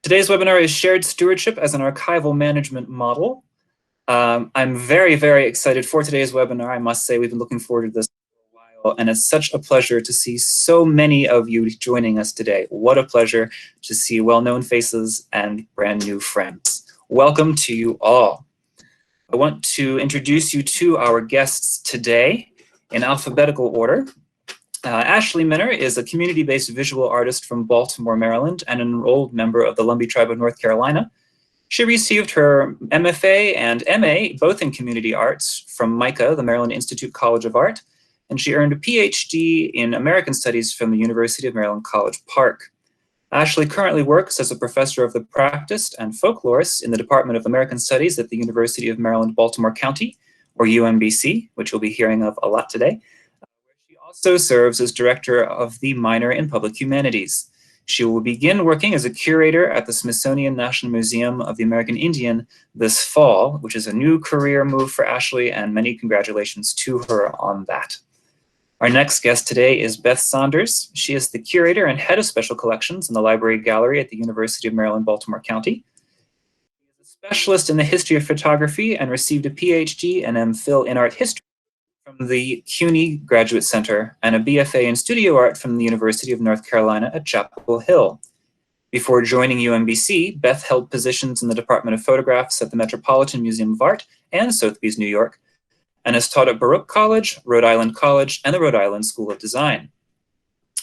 Today's webinar is Shared Stewardship as an Archival Management Model. I'm very, very excited for today's webinar. I must say we've been looking forward to this for a while, and it's such a pleasure to see so many of you joining us today. What a pleasure to see well-known faces and brand new friends. Welcome to you all. I want to introduce you to our guests today in alphabetical order. Ashley Minner is a community-based visual artist from Baltimore, Maryland, and an enrolled member of the Lumbee Tribe of North Carolina. She received her MFA and MA, both in community arts, from MICA, the Maryland Institute College of Art, and she earned a PhD in American Studies from the University of Maryland College Park. Ashley currently works as a professor of the practice and folklorist in the Department of American Studies at the University of Maryland, Baltimore County, or UMBC, which we'll be hearing of a lot today. She also serves as director of the minor in public humanities. She will begin working as a curator at the Smithsonian National Museum of the American Indian this fall, which is a new career move for Ashley, and many congratulations to her on that. Our next guest today is Beth Saunders. She is the curator and head of special collections in the Library Gallery at the University of Maryland, Baltimore County. She is a specialist in the history of photography and received a PhD and MPhil in art history from the CUNY Graduate Center and a BFA in studio art from the University of North Carolina at Chapel Hill. Before joining UMBC, Beth held positions in the Department of Photographs at the Metropolitan Museum of Art and Sotheby's, New York, and has taught at Baruch College, Rhode Island College, and the Rhode Island School of Design.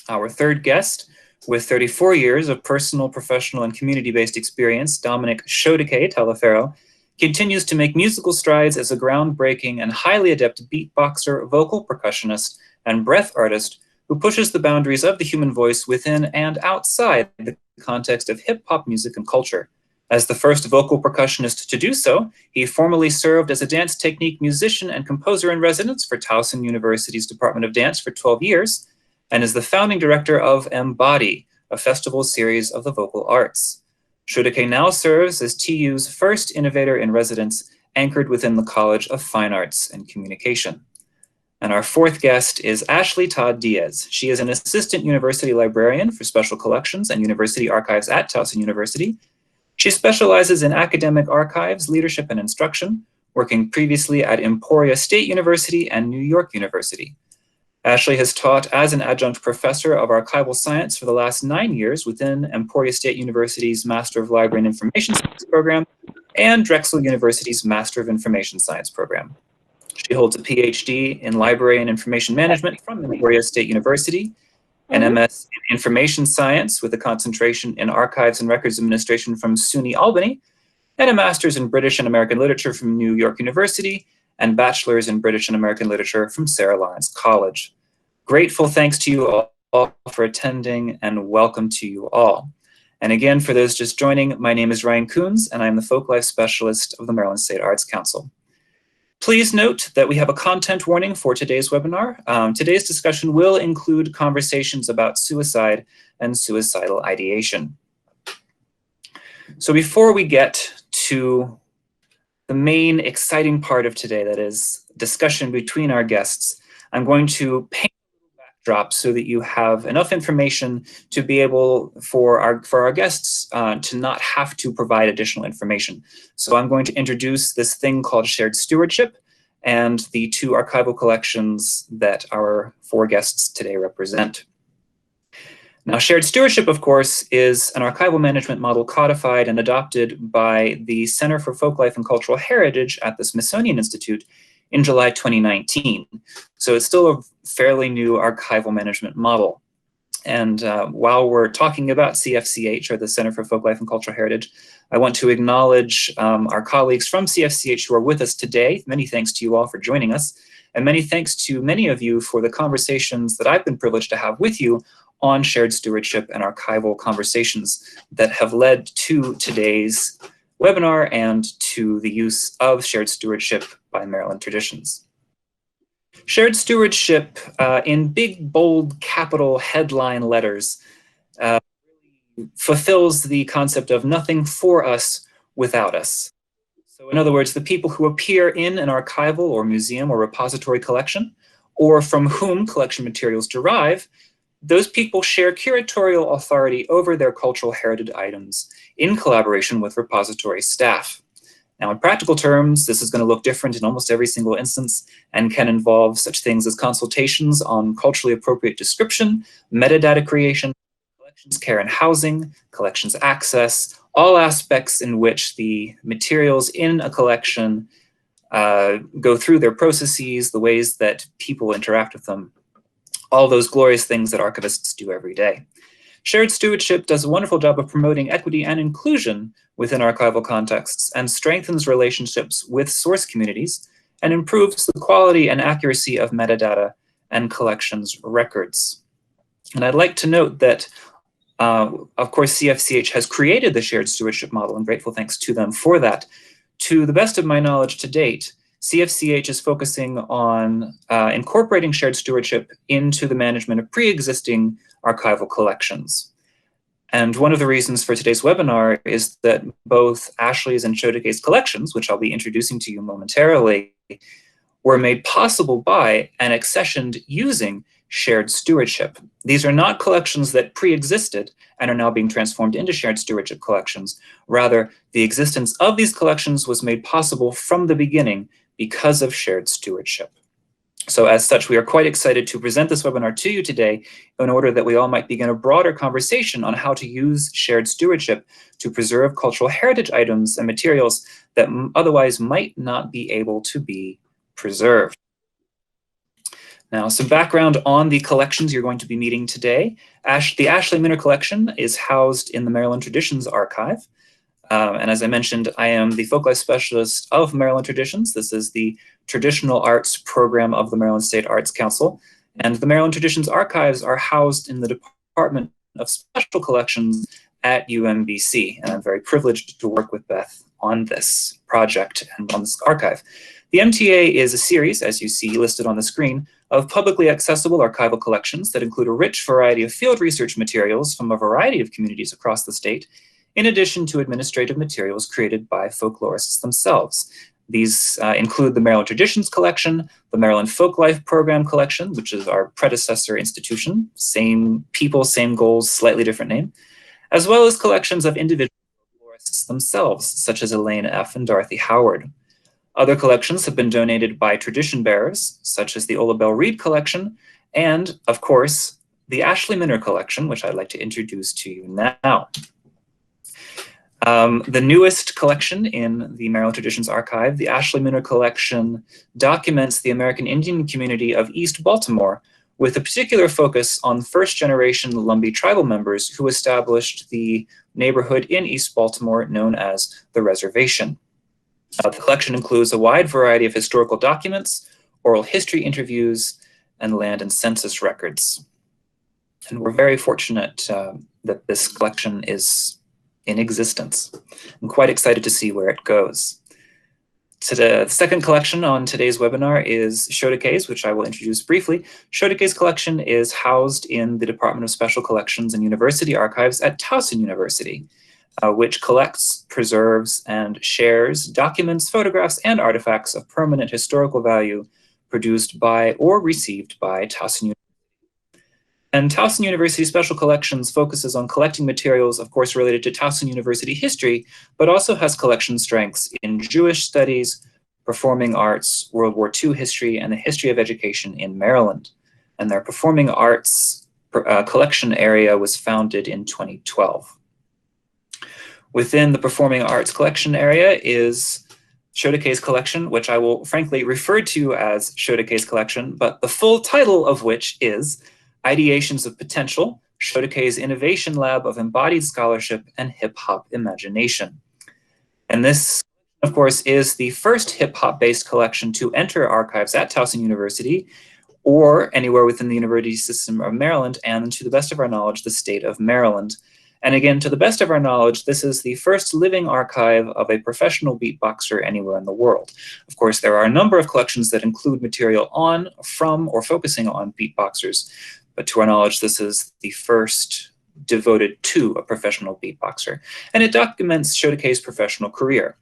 Our third guest, with 34 years of personal, professional, and community-based experience, Dominic Schoduke, Telephero, continues to make musical strides as a groundbreaking and highly adept beatboxer, vocal percussionist, and breath artist who pushes the boundaries of the human voice within and outside the context of hip-hop music and culture. As the first vocal percussionist to do so, he formerly served as a dance technique musician and composer in residence for Towson University's Department of Dance for 12 years, and is the founding director of Embody, a festival series of the vocal arts. Schoduke now serves as TU's first innovator in residence, anchored within the College of Fine Arts and Communication. And our fourth guest is Ashley Todd Diaz. She is an assistant university librarian for special collections and university archives at Towson University. She specializes in academic archives, leadership, and instruction, working previously at Emporia State University and New York University. Ashley has taught as an adjunct professor of archival science for the last 9 years within Emporia State University's Master of Library and Information Science program and Drexel University's Master of Information Science program. She holds a PhD in Library and Information Management from Emporia State University, an MS in Information Science with a concentration in Archives and Records Administration from SUNY Albany, and a Master's in British and American Literature from New York University, and Bachelor's in British and American Literature from Sarah Lawrence College. Grateful thanks to you all for attending, and welcome to you all. And again, for those just joining, my name is Ryan Coons, and I'm the Folk Life Specialist of the Maryland State Arts Council. Please note that we have a content warning for today's webinar. Today's discussion will include conversations about suicide and suicidal ideation. So before we get to the main exciting part of today, that is discussion between our guests, I'm going to paint a little backdrop so that you have enough information to be able for our guests to not have to provide additional information. So I'm going to introduce this thing called shared stewardship and the two archival collections that our four guests today represent. Now, shared stewardship, of course, is an archival management model codified and adopted by the Center for Folklife and Cultural Heritage at the Smithsonian Institute in July 2019. So it's still a fairly new archival management model. And while we're talking about CFCH, or the Center for Folklife and Cultural Heritage, I want to acknowledge our colleagues from CFCH who are with us today. Many thanks to you all for joining us. And many thanks to many of you for the conversations that I've been privileged to have with you on shared stewardship and archival conversations that have led to today's webinar and to the use of shared stewardship by Maryland traditions. Shared stewardship in big, bold, capital headline letters fulfills the concept of nothing for us without us. So in other words, the people who appear in an archival or museum or repository collection, or from whom collection materials derive, those people share curatorial authority over their cultural heritage items in collaboration with repository staff. Now, in practical terms, this is going to look different in almost every single instance and can involve such things as consultations on culturally appropriate description, metadata creation, collections care and housing, collections access, all aspects in which the materials in a collection go through their processes, the ways that people interact with them, all those glorious things that archivists do every day. Shared stewardship does a wonderful job of promoting equity and inclusion within archival contexts and strengthens relationships with source communities and improves the quality and accuracy of metadata and collections records. And I'd like to note that, of course, CFCH has created the shared stewardship model, and grateful thanks to them for that. To the best of my knowledge to date, CFCH is focusing on incorporating shared stewardship into the management of pre-existing archival collections. And one of the reasons for today's webinar is that both Ashley's and Schoduke's collections, which I'll be introducing to you momentarily, were made possible by and accessioned using shared stewardship. These are not collections that pre-existed and are now being transformed into shared stewardship collections. Rather, the existence of these collections was made possible from the beginning because of shared stewardship. So as such, we are quite excited to present this webinar to you today in order that we all might begin a broader conversation on how to use shared stewardship to preserve cultural heritage items and materials that otherwise might not be able to be preserved. Now, some background on the collections you're going to be meeting today. The Ashley Minner collection is housed in the Maryland Traditions Archive. And as I mentioned, I am the Folklife Specialist of Maryland Traditions. This is the Traditional Arts program of the Maryland State Arts Council. And the Maryland Traditions Archives are housed in the Department of Special Collections at UMBC. And I'm very privileged to work with Beth on this project and on this archive. The MTA is a series, as you see listed on the screen, of publicly accessible archival collections that include a rich variety of field research materials from a variety of communities across the state, in addition to administrative materials created by folklorists themselves. These include the Maryland Traditions Collection, the Maryland Folklife Program Collection, which is our predecessor institution, same people, same goals, slightly different name, as well as collections of individual folklorists themselves, such as Elaine F. and Dorothy Howard. Other collections have been donated by tradition bearers, such as the Ola Bell Reed Collection, and, of course, the Ashley Minner Collection, which I'd like to introduce to you now. The newest collection in the Maryland Traditions Archive, the Ashley Minner Collection, documents the American Indian community of East Baltimore with a particular focus on first-generation Lumbee tribal members who established the neighborhood in East Baltimore known as the Reservation. The collection includes a wide variety of historical documents, oral history interviews, and land and census records. And we're very fortunate that this collection is in existence. I'm quite excited to see where it goes. So the second collection on today's webinar is Schoduke's, which I will introduce briefly. Schoduke's collection is housed in the Department of Special Collections and University Archives at Towson University, which collects, preserves, and shares documents, photographs, and artifacts of permanent historical value produced by or received by Towson University. And Towson University Special Collections focuses on collecting materials, of course, related to Towson University history, but also has collection strengths in Jewish studies, performing arts, World War II history, and the history of education in Maryland. And their performing arts collection area was founded in 2012. Within the performing arts collection area is Schoduke's collection, which I will frankly refer to as Schoduke's collection, but the full title of which is Ideations of Potential, Schoduke's Innovation Lab of Embodied Scholarship and Hip-Hop Imagination. And this, of course, is the first hip-hop-based collection to enter archives at Towson University or anywhere within the University System of Maryland, and to the best of our knowledge, the state of Maryland. And again, to the best of our knowledge, this is the first living archive of a professional beatboxer anywhere in the world. Of course, there are a number of collections that include material on, from, or focusing on beatboxers, but to our knowledge, this is the first devoted to a professional beatboxer. And it documents Schoduke's professional career.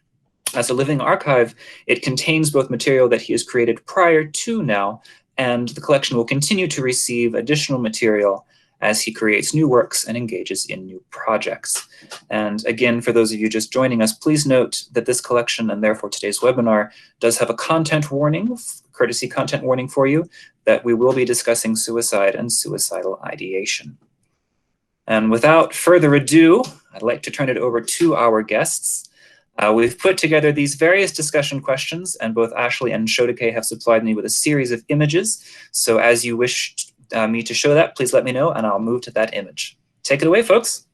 As a living archive, it contains both material that he has created prior to now, and the collection will continue to receive additional material as he creates new works and engages in new projects. And again, for those of you just joining us, please note that this collection, and therefore today's webinar, does have a content warning, courtesy content warning for you, that we will be discussing suicide and suicidal ideation. And without further ado, I'd like to turn it over to our guests. We've put together these various discussion questions, and both Ashley and Schoduke have supplied me with a series of images. So as you wish me to show that, please let me know, and I'll move to that image. Take it away, folks.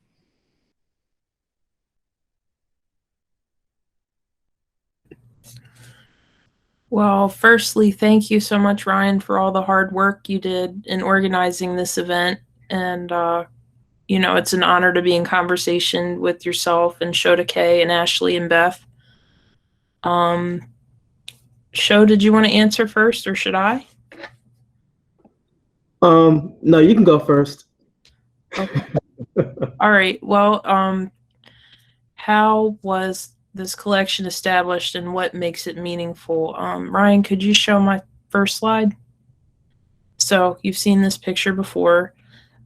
Well, firstly, thank you so much, Ryan, for all the hard work you did in organizing this event. And, you know, it's an honor to be in conversation with yourself and Schoduke and Ashley and Beth. Sho, did you want to answer first, or should I? No, you can go first. Okay. All right. Well, how was this collection established and what makes it meaningful? Ryan, could you show my first slide? So you've seen this picture before.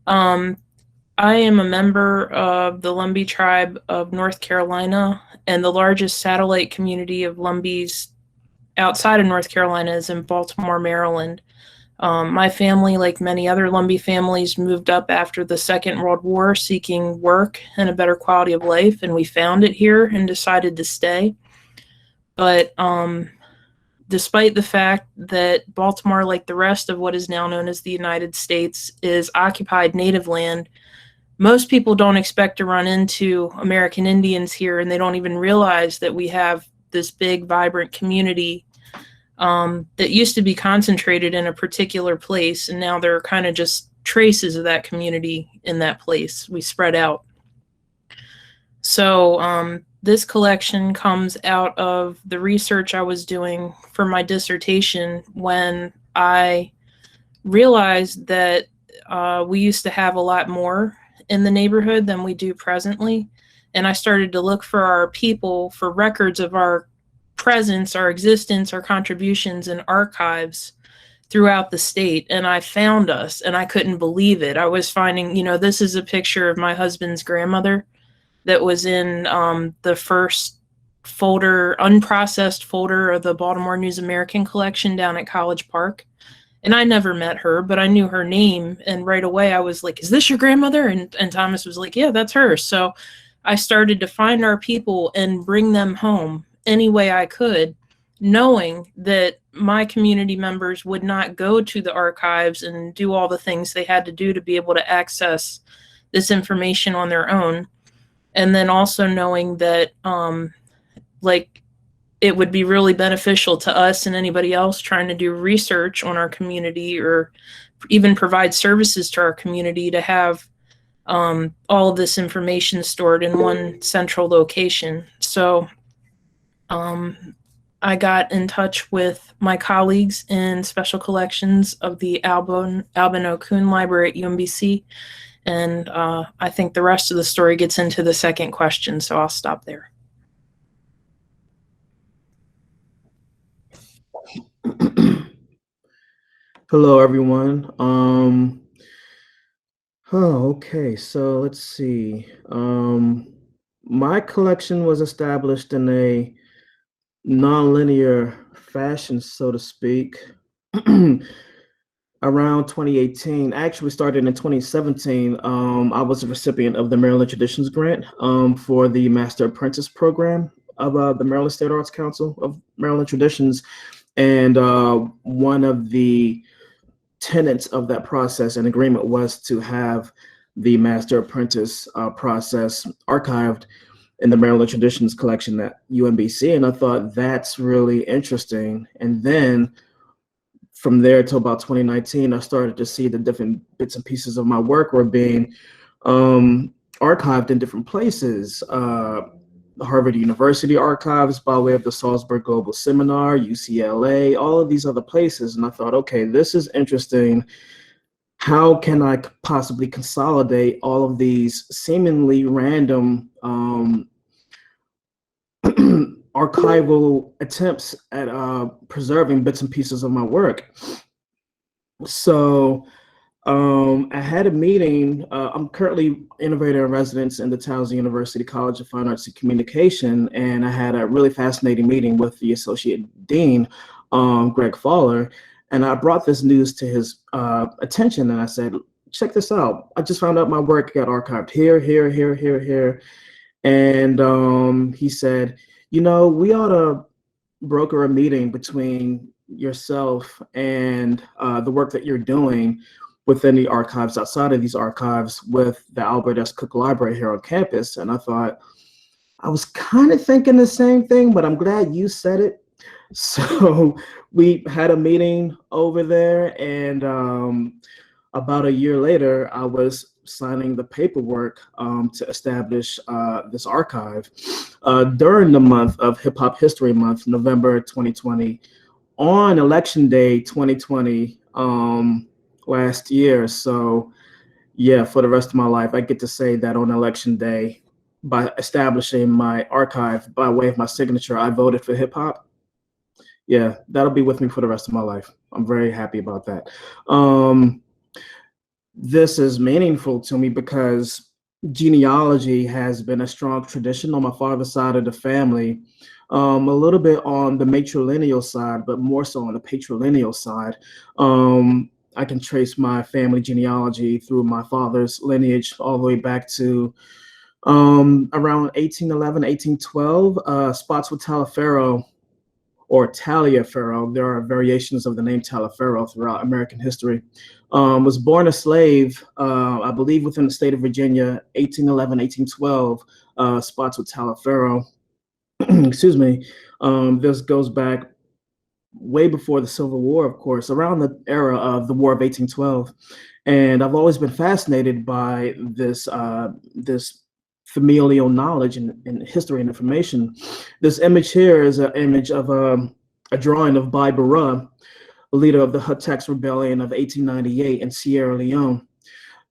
I am a member of the Lumbee tribe of North Carolina, and the largest satellite community of Lumbees outside of North Carolina is in Baltimore, Maryland. My family, like many other Lumbee families, moved up after the Second World War seeking work and a better quality of life, and we found it here and decided to stay. But despite the fact that Baltimore, like the rest of what is now known as the United States, is occupied native land, most people don't expect to run into American Indians here, and they don't even realize that we have this big, vibrant community that used to be concentrated in a particular place, and now there are kind of just traces of that community in that place. We spread out. So this collection comes out of the research I was doing for my dissertation when I realized that we used to have a lot more in the neighborhood than we do presently. And I started to look for our people for records of our presence, our existence, our contributions in archives throughout the state. And I found us, and I couldn't believe it. I was finding, you know, this is a picture of my husband's grandmother that was in the first folder, unprocessed folder of the Baltimore News American collection down at College Park. And I never met her, but I knew her name. And right away I was like, is this your grandmother? And Thomas was like, yeah, that's her. So I started to find our people and bring them home any way I could, knowing that my community members would not go to the archives and do all the things they had to do to be able to access this information on their own. And then also knowing that like it would be really beneficial to us and anybody else trying to do research on our community or even provide services to our community to have all of this information stored in one central location. So I got in touch with my colleagues in special collections of the Albin O'Kuhn Library at UMBC, and I think the rest of the story gets into the second question, so I'll stop there. Hello, everyone. Okay, so let's see. My collection was established in a nonlinear fashion, so to speak, around 2018. Actually started in 2017. I was a recipient of the Maryland Traditions Grant for the Master Apprentice program of the Maryland State Arts Council of Maryland Traditions. And one of the tenets of that process and agreement was to have the Master Apprentice process archived in the Maryland Traditions collection at UMBC. And I thought that's really interesting. And then from there till about 2019, I started to see the different bits and pieces of my work were being archived in different places. The Harvard University archives by way of the Salzburg Global Seminar, UCLA, all of these other places. And I thought, okay, this is interesting. How can I possibly consolidate all of these seemingly random archival attempts at preserving bits and pieces of my work? So I had a meeting. I'm currently innovator in residence in the Towson University College of Fine Arts and Communication, and I had a really fascinating meeting with the Associate Dean, Greg Fowler, and I brought this news to his attention, and I said, check this out. I just found out my work got archived here, here, here, here, here. And he said, you know, we ought to broker a meeting between yourself and the work that you're doing within the archives, outside of these archives, with the Albert S. Cook Library here on campus. And I thought, I was kind of thinking the same thing, but I'm glad you said it. So we had a meeting over there, and about a year later, I was signing the paperwork to establish this archive during the month of Hip Hop History Month, November 2020, on Election Day 2020 last year. So yeah, for the rest of my life, I get to say that on Election Day, by establishing my archive by way of my signature, I voted for hip hop. Yeah, that'll be with me for the rest of my life. I'm very happy about that. This is meaningful to me because genealogy has been a strong tradition on my father's side of the family, a little bit on the matrilineal side, but more so on the patrilineal side. I can trace my family genealogy through my father's lineage all the way back to around 1811, 1812. Spots with Telephero or Taliaferro. There are variations of the name Telephero throughout American history. Was born a slave, I believe within the state of Virginia, 1811, 1812, spots with Telephero. Excuse me. This goes back way before the Civil War, of course, around the era of the War of 1812. And I've always been fascinated by this, this familial knowledge and history and information. This image here is an image of a drawing of Bai Bara, a leader of the Hutex Rebellion of 1898 in Sierra Leone.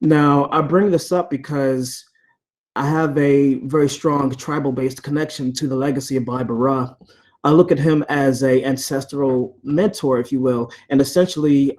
Now, I bring this up because I have a very strong tribal-based connection to the legacy of Bai Bara. I look at him as an ancestral mentor, if you will, and essentially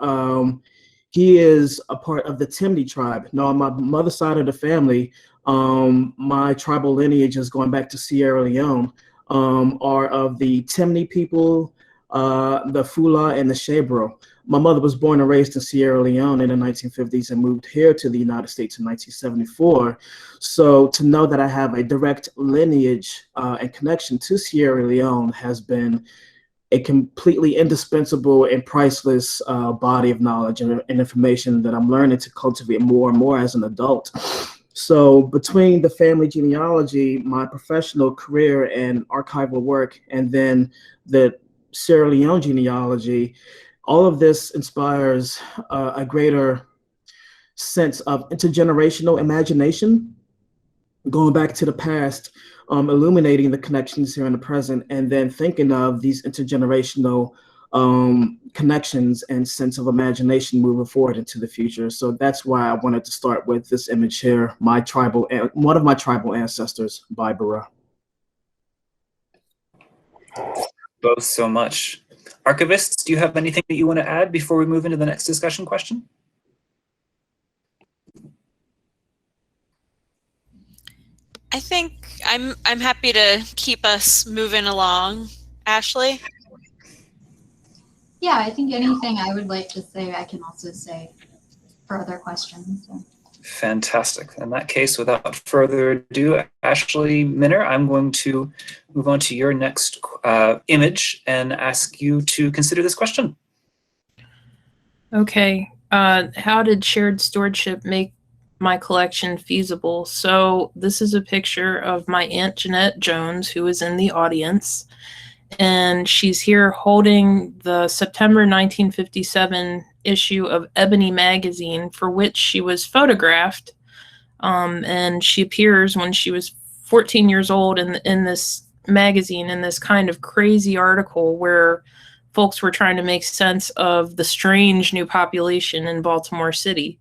he is a part of the Timni tribe. Now, on my mother's side of the family, my tribal lineage is going back to Sierra Leone, are of the Timni people, the Fula and the Shebro. My mother was born and raised in Sierra Leone in the 1950s and moved here to the United States in 1974. So to know that I have a direct lineage and connection to Sierra Leone has been a completely indispensable and priceless body of knowledge and information that I'm learning to cultivate more and more as an adult. So between the family genealogy, my professional career and archival work, and then the Sierra Leone genealogy, all of this inspires a greater sense of intergenerational imagination, going back to the past, illuminating the connections here in the present, and then thinking of these intergenerational connections and sense of imagination moving forward into the future. So that's why I wanted to start with this image here, one of my tribal ancestors, Bai Bara. Both so much. Archivists, do you have anything that you want to add before we move into the next discussion question? I think I'm happy to keep us moving along. Ashley? Yeah, I think anything I would like to say, I can also say for other questions. So. Fantastic. In that case, without further ado, Ashley Minner, I'm going to move on to your next image and ask you to consider this question. Okay. How did shared stewardship make my collection feasible? So this is a picture of my Aunt Jeanette Jones, who is in the audience. And she's here holding the September 1957 issue of Ebony magazine, for which she was photographed. And she appears when she was 14 years old in this magazine, in this kind of crazy article where folks were trying to make sense of the strange new population in Baltimore City.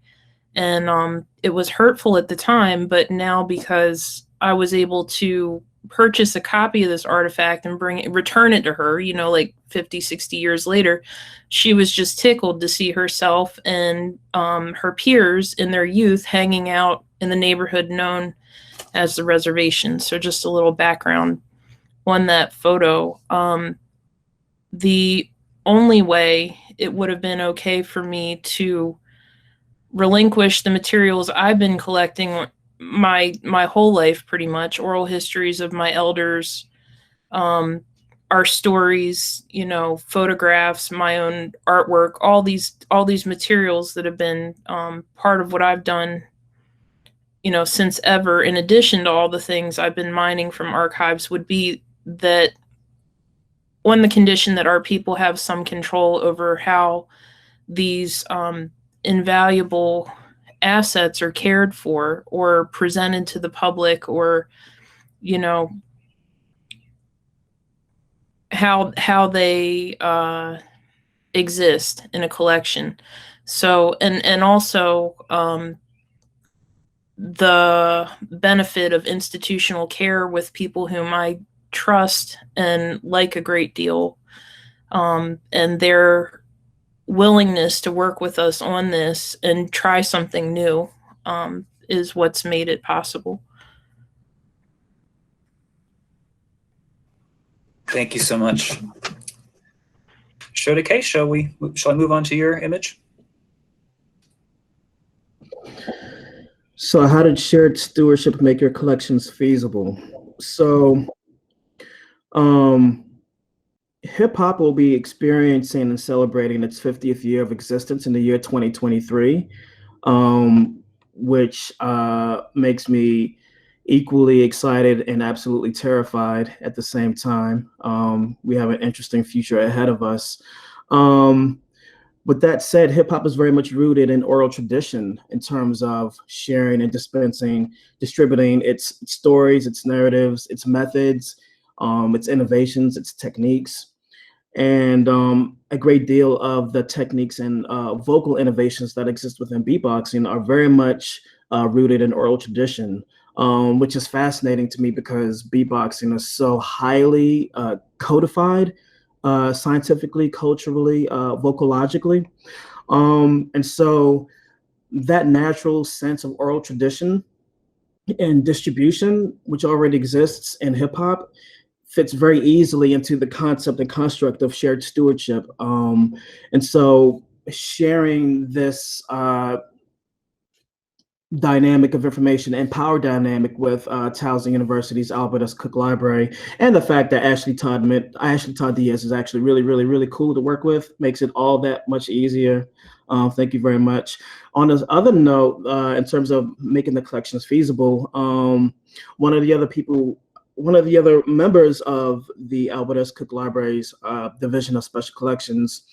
And it was hurtful at the time, but now because I was able to purchase a copy of this artifact and return it to her, you know, like 50, 60 years later, she was just tickled to see herself and her peers in their youth hanging out in the neighborhood known as the reservation. So just a little background on that photo. The only way it would have been okay for me to relinquish the materials I've been collecting my whole life, pretty much, oral histories of my elders, our stories, you know, photographs, my own artwork, all these materials that have been part of what I've done, you know, since ever, in addition to all the things I've been mining from archives, would be that on the condition that our people have some control over how these invaluable assets are cared for or presented to the public, or, you know, how they exist in a collection. So, and also the benefit of institutional care with people whom I trust and like a great deal, and their willingness to work with us on this and try something new is what's made it possible. Thank you so much. Schoduke, shall I move on to your image? So how did shared stewardship make your collections feasible? So hip hop will be experiencing and celebrating its 50th year of existence in the year 2023, which makes me equally excited and absolutely terrified at the same time. We have an interesting future ahead of us. With that said, hip hop is very much rooted in oral tradition in terms of sharing and distributing its stories, its narratives, its methods, its innovations, its techniques. And a great deal of the techniques and vocal innovations that exist within beatboxing are very much rooted in oral tradition, which is fascinating to me because beatboxing is so highly codified, scientifically, culturally, vocalogically. And so that natural sense of oral tradition and distribution, which already exists in hip hop, fits very easily into the concept and construct of shared stewardship. And so sharing this dynamic of information and power dynamic with Towson University's Albert S. Cook Library, and the fact that Ashley Todd Diaz is actually really, really, really cool to work with, makes it all that much easier. Thank you very much. On this other note, in terms of making the collections feasible, one of the other members of the Albert S. Cook Library's Division of Special Collections,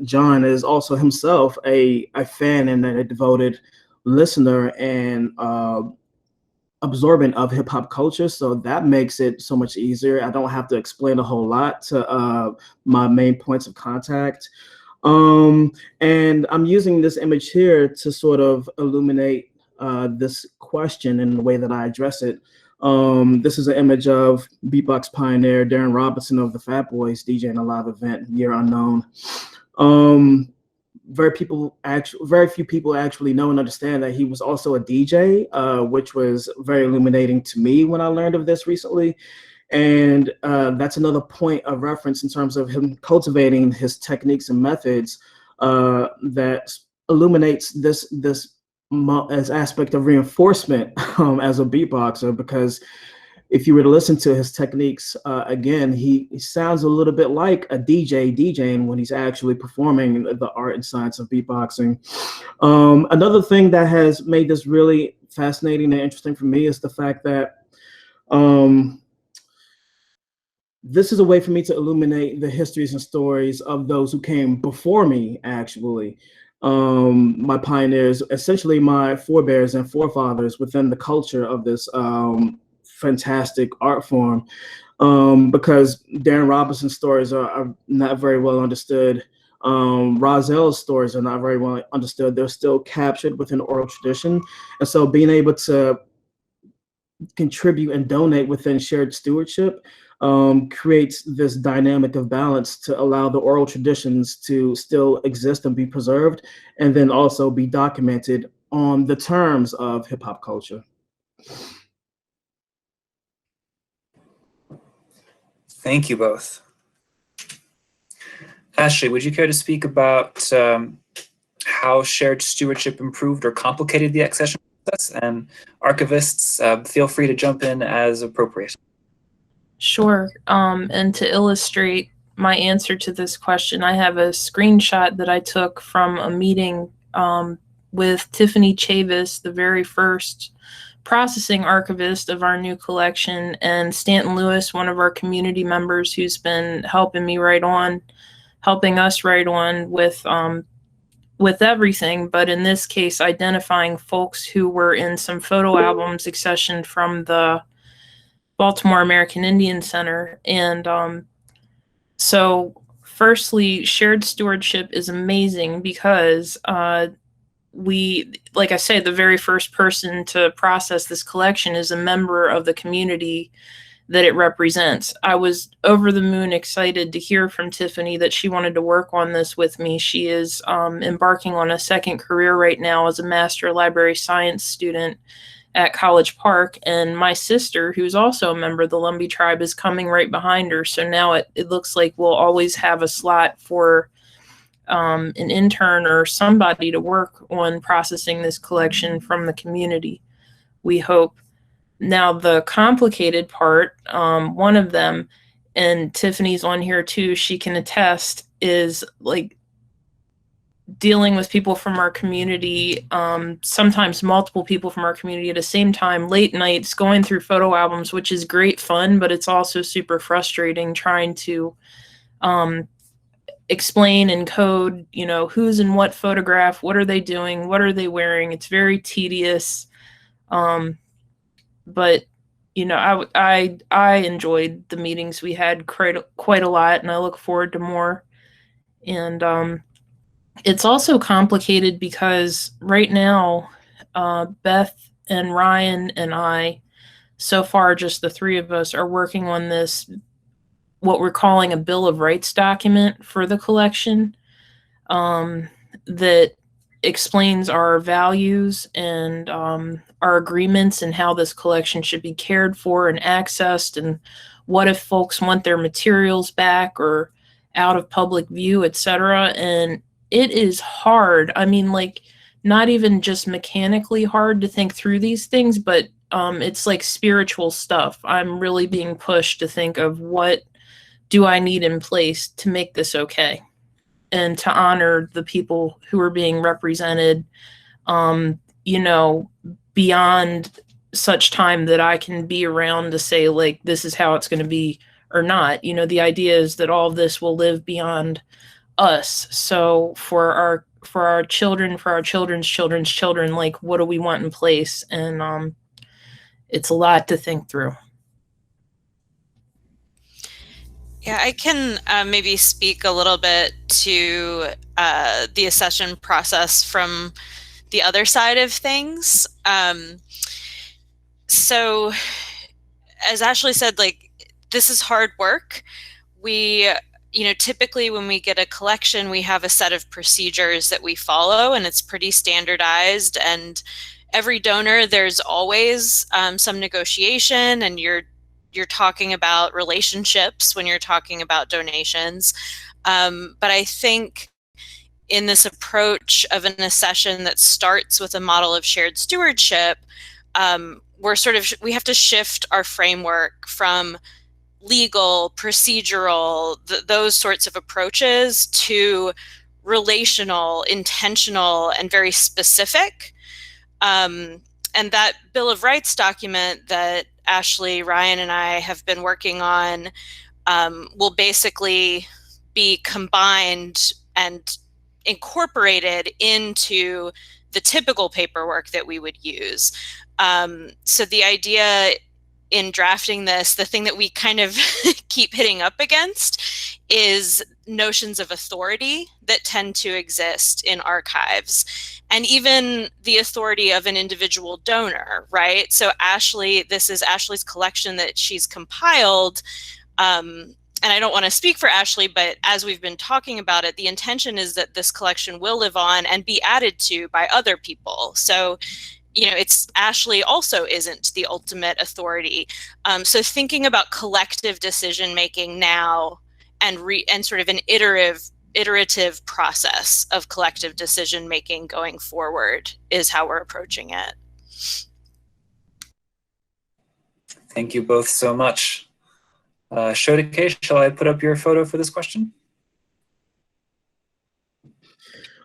John, is also himself a fan and a devoted listener and absorbent of hip hop culture. So that makes it so much easier. I don't have to explain a whole lot to my main points of contact. And I'm using this image here to sort of illuminate this question in the way that I address it. This is an image of beatbox pioneer Darren Robinson of the Fat Boys DJing a live event, year unknown. Very few people actually know and understand that he was also a DJ, which was very illuminating to me when I learned of this recently. And that's another point of reference in terms of him cultivating his techniques and methods that illuminates this as aspect of reinforcement as a beatboxer, because if you were to listen to his techniques, again, he sounds a little bit like a DJ DJing when he's actually performing the art and science of beatboxing. Another thing that has made this really fascinating and interesting for me is the fact that this is a way for me to illuminate the histories and stories of those who came before me, actually. My pioneers, essentially my forebears and forefathers within the culture of this fantastic art form, because Darren Robinson's stories are not very well understood. Rozelle's stories are not very well understood. They're still captured within oral tradition. And so being able to contribute and donate within shared stewardship creates this dynamic of balance to allow the oral traditions to still exist and be preserved, and then also be documented on the terms of hip hop culture. Thank you both. Ashley, would you care to speak about how shared stewardship improved or complicated the accession process? And archivists, feel free to jump in as appropriate. Sure. And to illustrate my answer to this question, I have a screenshot that I took from a meeting with Tiffany Chavis, the very first processing archivist of our new collection, and Stanton Lewis, one of our community members who's been helping us write on with everything, but in this case, identifying folks who were in some photo albums accessioned from the Baltimore American Indian Center. And so firstly, shared stewardship is amazing because we, like I say, the very first person to process this collection is a member of the community that it represents. I was over the moon excited to hear from Tiffany that she wanted to work on this with me. She is embarking on a second career right now as a Master Library Science student at College Park, and my sister, who's also a member of the Lumbee tribe, is coming right behind her. So now it looks like we'll always have a slot for an intern or somebody to work on processing this collection from the community, we hope. Now, the complicated part, one of them, and Tiffany's on here too, she can attest, is like dealing with people from our community, sometimes multiple people from our community at the same time, late nights, going through photo albums, which is great fun, but it's also super frustrating trying to explain and code, who's in what photograph, what are they doing, what are they wearing. It's very tedious. But I enjoyed the meetings we had quite a lot, and I look forward to more. And it's also complicated because right now, Beth and Ryan and I, so far just the three of us, are working on this, what we're calling a Bill of Rights document for the collection, that explains our values and our agreements and how this collection should be cared for and accessed, and what if folks want their materials back or out of public view, etc. And it is hard. I mean, like, not even just mechanically hard to think through these things, but it's like spiritual stuff. I'm really being pushed to think of what do I need in place to make this okay, and to honor the people who are being represented, beyond such time that I can be around to say, like, this is how it's going to be or not. The idea is that all of this will live beyond us. So for our children, for our children's children's children, like, what do we want in place? And it's a lot to think through. Yeah, I can maybe speak a little bit to the accession process from the other side of things. So as Ashley said, like, this is hard work. We, typically when we get a collection, we have a set of procedures that we follow, and it's pretty standardized. And every donor, there's always some negotiation, and you're talking about relationships when you're talking about donations. But I think in this approach of an accession that starts with a model of shared stewardship, we have to shift our framework from legal, procedural, those sorts of approaches to relational, intentional, and very specific. And that Bill of Rights document that Ashley, Ryan, and I have been working on will basically be combined and incorporated into the typical paperwork that we would use. So the idea in drafting this, the thing that we kind of keep hitting up against is notions of authority that tend to exist in archives, and even the authority of an individual donor, right? So Ashley, this is Ashley's collection that she's compiled. And I don't want to speak for Ashley, but as we've been talking about it, the intention is that this collection will live on and be added to by other people. So, you know, it's Ashley also isn't the ultimate authority. So thinking about collective decision making now and sort of an iterative process of collective decision making going forward is how we're approaching it. Thank you both so much. Schoduke, shall I put up your photo for this question?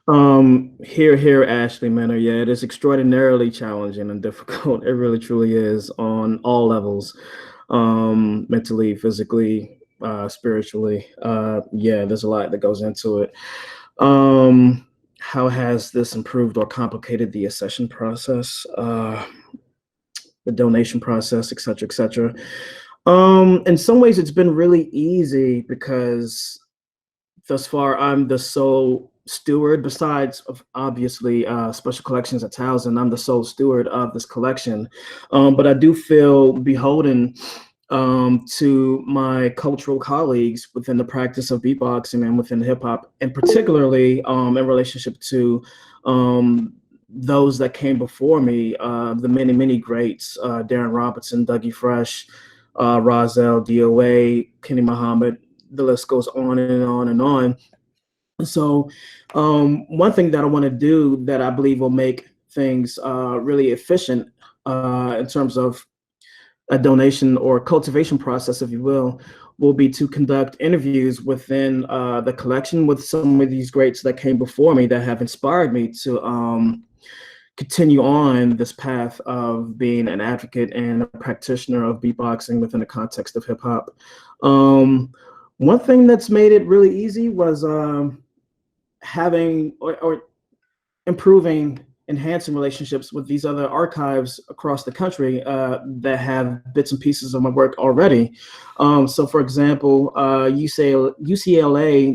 Here, Ashley Menor. Yeah, it is extraordinarily challenging and difficult. It really, truly is on all levels, mentally, physically, spiritually. Yeah, there's a lot that goes into it. How has this improved or complicated the accession process, the donation process, et cetera, et cetera? In some ways, it's been really easy because thus far I'm the sole steward, besides of obviously special collections at Towson. I'm the sole steward of this collection, but I do feel beholden to my cultural colleagues within the practice of beatboxing and within hip hop, and particularly in relationship to those that came before me, the many greats, Darren Robertson, Dougie Fresh, Rozelle, DOA, Kenny Muhammad, the list goes on and on and on. So one thing that I want to do that I believe will make things really efficient in terms of a donation or cultivation process, if you will be to conduct interviews within the collection with some of these greats that came before me that have inspired me to continue on this path of being an advocate and a practitioner of beatboxing within the context of hip hop. One thing that's made it really easy was having or improving, enhancing relationships with these other archives across the country that have bits and pieces of my work already. So for example, UCLA,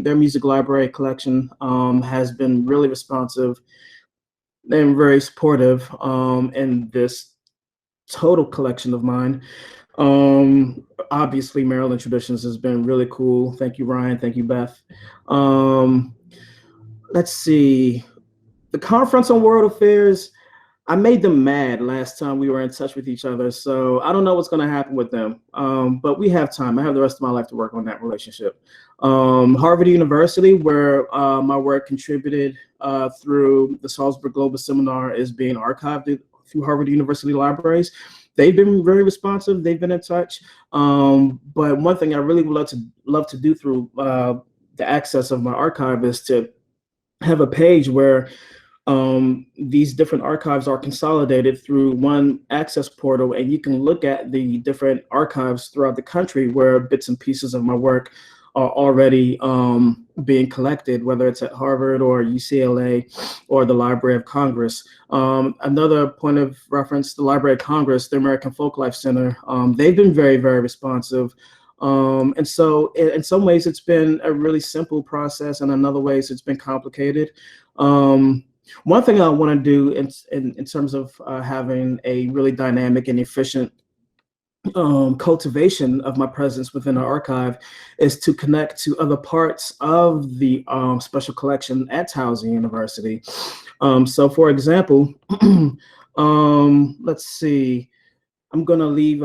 their music library collection has been really responsive and very supportive in this total collection of mine. Obviously, Maryland Traditions has been really cool. Thank you, Ryan. Thank you, Beth. Let's see. The Conference on World Affairs, I made them mad last time we were in touch with each other, so I don't know what's going to happen with them. But we have time. I have the rest of my life to work on that relationship. Harvard University, where my work contributed through the Salzburg Global Seminar, is being archived through Harvard University libraries. They've been very responsive. They've been in touch. But one thing I really would love to do through the access of my archive is to have a page where these different archives are consolidated through one access portal, and you can look at the different archives throughout the country where bits and pieces of my work are already being collected, whether it's at Harvard or UCLA or the Library of Congress. Another point of reference, the Library of Congress, the American Folklife Center, they've been very, very responsive. And so in some ways it's been a really simple process, and in other ways it's been complicated. One thing I want to do in terms of having a really dynamic and efficient cultivation of my presence within the archive is to connect to other parts of the special collection at Towson University. So for example, let's see, I'm going to leave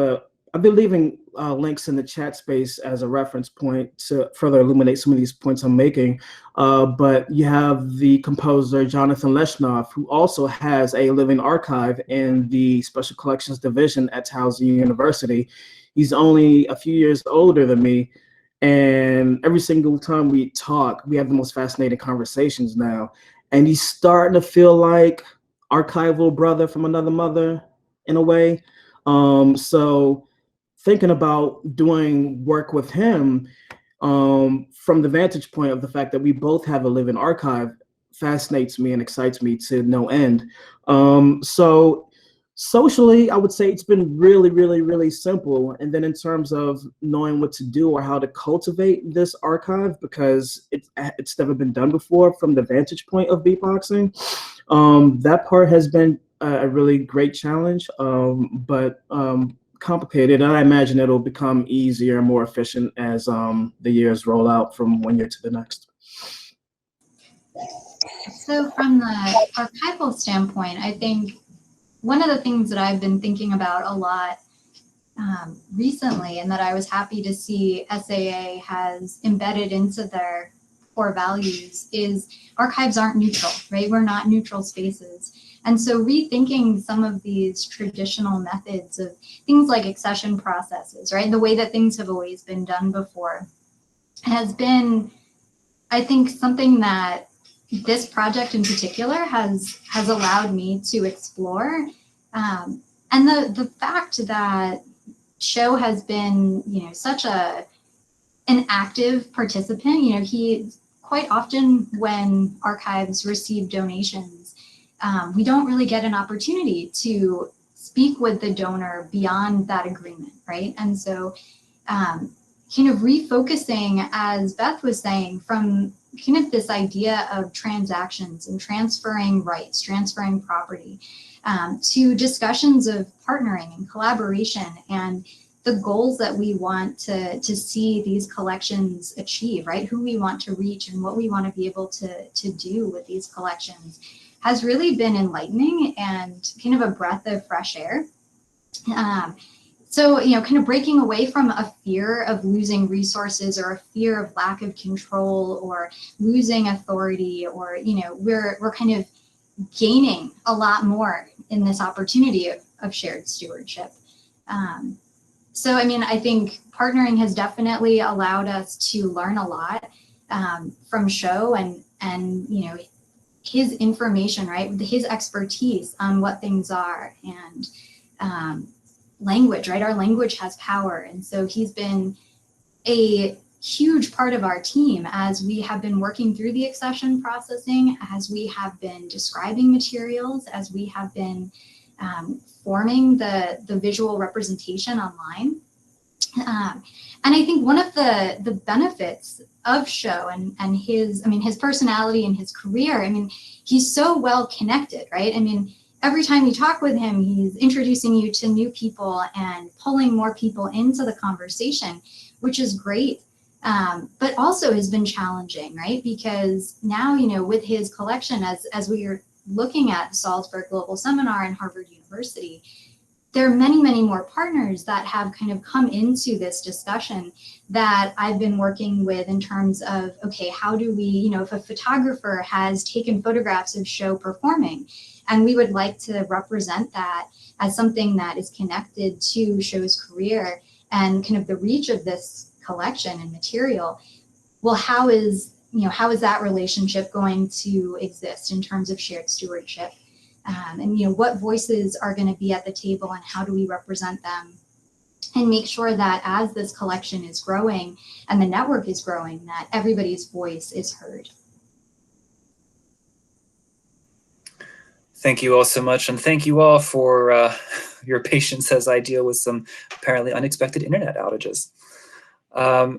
I've been leaving links in the chat space as a reference point to further illuminate some of these points I'm making. But you have the composer Jonathan Leshnoff, who also has a living archive in the Special Collections Division at Towson University. He's only a few years older than me, and every single time we talk, we have the most fascinating conversations now. And he's starting to feel like archival brother from another mother in a way. So thinking about doing work with him from the vantage point of the fact that we both have a living archive fascinates me and excites me to no end. So Socially, I would say it's been really, really, really simple. And then in terms of knowing what to do or how to cultivate this archive, because it's never been done before from the vantage point of beatboxing, that part has been a really great challenge, but complicated. And I imagine it'll become easier and more efficient as the years roll out from one year to the next. So from the archival standpoint, I think one of the things that I've been thinking about a lot recently, and that I was happy to see SAA has embedded into their core values, is archives aren't neutral, right? We're not neutral spaces. And so rethinking some of these traditional methods of things like accession processes, right? The way that things have always been done before has been, I think, something that this project in particular has allowed me to explore. And the fact that Sho has been, such an active participant, he quite often when archives receive donations, we don't really get an opportunity to speak with the donor beyond that agreement, right? And so kind of refocusing, as Beth was saying, from kind of this idea of transactions and transferring rights, transferring property, to discussions of partnering and collaboration and the goals that we want to see these collections achieve, right? Who we want to reach and what we want to be able to do with these collections has really been enlightening and kind of a breath of fresh air. So, kind of breaking away from a fear of losing resources or a fear of lack of control or losing authority, or, we're kind of gaining a lot more in this opportunity of shared stewardship. So, I think partnering has definitely allowed us to learn a lot from Sho and his information, right? His expertise on what things are, and language, right? Our language has power. And so he's been a huge part of our team as we have been working through the accession processing, as we have been describing materials, as we have been forming the visual representation online. And I think one of the benefits of Sho and his personality and his career, he's so well connected, right? Every time you talk with him, he's introducing you to new people and pulling more people into the conversation, which is great, but also has been challenging, right? Because now, with his collection, as we are looking at the Salzburg Global Seminar and Harvard University, there are many, many more partners that have kind of come into this discussion that I've been working with in terms of, okay, how do we, if a photographer has taken photographs of Sho performing, and we would like to represent that as something that is connected to Sho's career and kind of the reach of this collection and material, well, how is that relationship going to exist in terms of shared stewardship? And what voices are going to be at the table, and how do we represent them and make sure that as this collection is growing and the network is growing, that everybody's voice is heard. Thank you all so much, and thank you all for your patience as I deal with some apparently unexpected internet outages.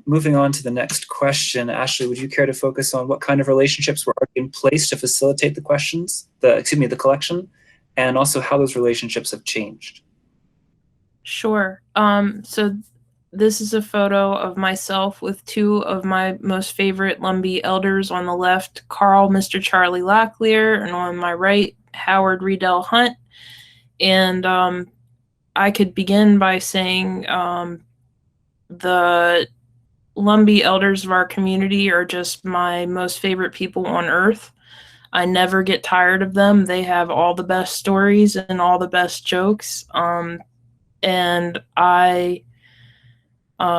Moving on to the next question, Ashley, would you care to focus on what kind of relationships were already in place to facilitate the collection, and also how those relationships have changed? Sure. So this is a photo of myself with two of my most favorite Lumbee elders on the left, Carl, Mr. Charlie Locklear, and on my right, Howard Riedel Hunt. And I could begin by saying the Lumbee elders of our community are just my most favorite people on earth. I never get tired of them. They have all the best stories and all the best jokes. And I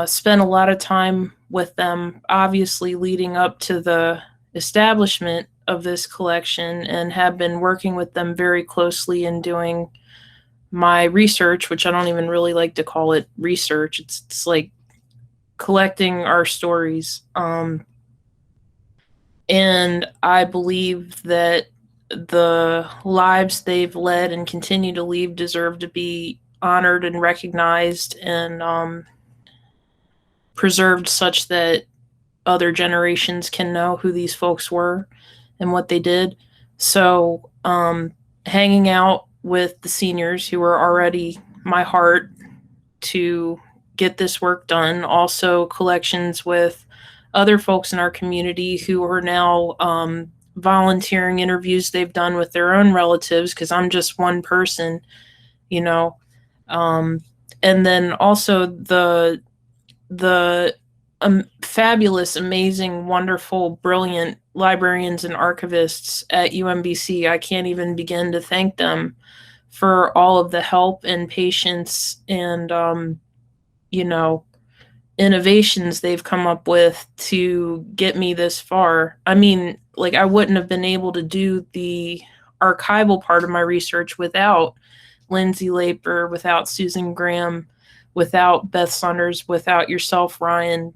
spent a lot of time with them, obviously leading up to the establishment of this collection, and have been working with them very closely in doing my research, which I don't even really like to call it research. It's like collecting our stories. And I believe that the lives they've led and continue to lead deserve to be honored and recognized and preserved such that other generations can know who these folks were and what they did. So hanging out with the seniors who are already my heart to get this work done. Also collections with other folks in our community who are now volunteering interviews they've done with their own relatives, because I'm just one person, you know. And then also the fabulous, amazing, wonderful, brilliant librarians and archivists at UMBC. I can't even begin to thank them for all of the help and patience and, you know, innovations they've come up with to get me this far. I mean, like, I wouldn't have been able to do the archival part of my research without Lindsay Laper, without Susan Graham, without Beth Saunders, without yourself, Ryan.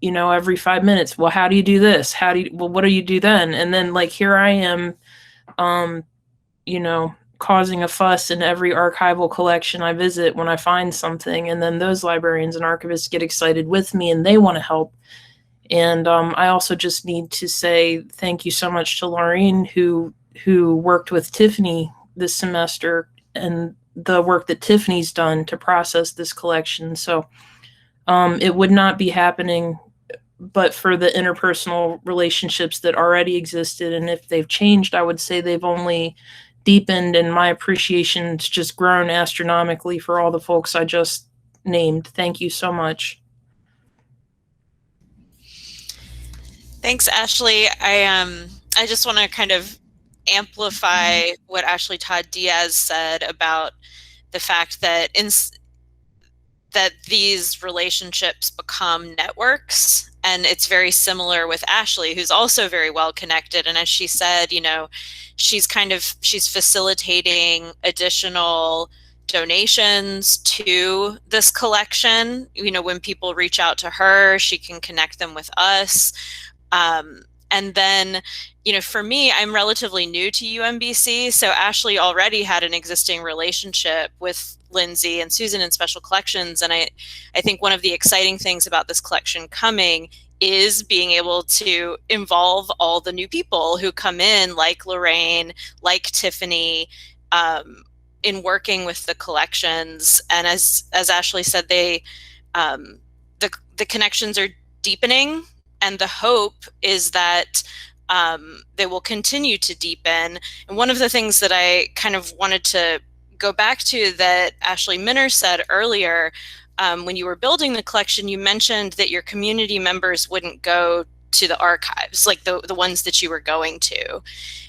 You know, every 5 minutes, well, how do you do this? Well, what do you do then? And then, like, here I am, you know, causing a fuss in every archival collection I visit when I find something. And then those librarians and archivists get excited with me and they want to help. And I also just need to say thank you so much to Laureen, who worked with Tiffany this semester, and the work that Tiffany's done to process this collection. So it would not be happening but for the interpersonal relationships that already existed. And if they've changed, I would say they've only deepened, and my appreciation's just grown astronomically for all the folks I just named. Thank you so much. Thanks, Ashley. I just want to kind of amplify what Ashley Todd Diaz said about the fact that that these relationships become networks. And it's very similar with Ashley, who's also very well connected. And as she said, you know, she's facilitating additional donations to this collection. You know, when people reach out to her, she can connect them with us. And then, you know, for me, I'm relatively new to UMBC. So Ashley already had an existing relationship with Lindsay and Susan in special collections. And I think one of the exciting things about this collection coming is being able to involve all the new people who come in, like Lorraine, like Tiffany, in working with the collections. And as Ashley said, the connections are deepening, and the hope is that they will continue to deepen. And one of the things that I kind of wanted to go back to that Ashley Minner said earlier, when you were building the collection, you mentioned that your community members wouldn't go to the archives, like the ones that you were going to.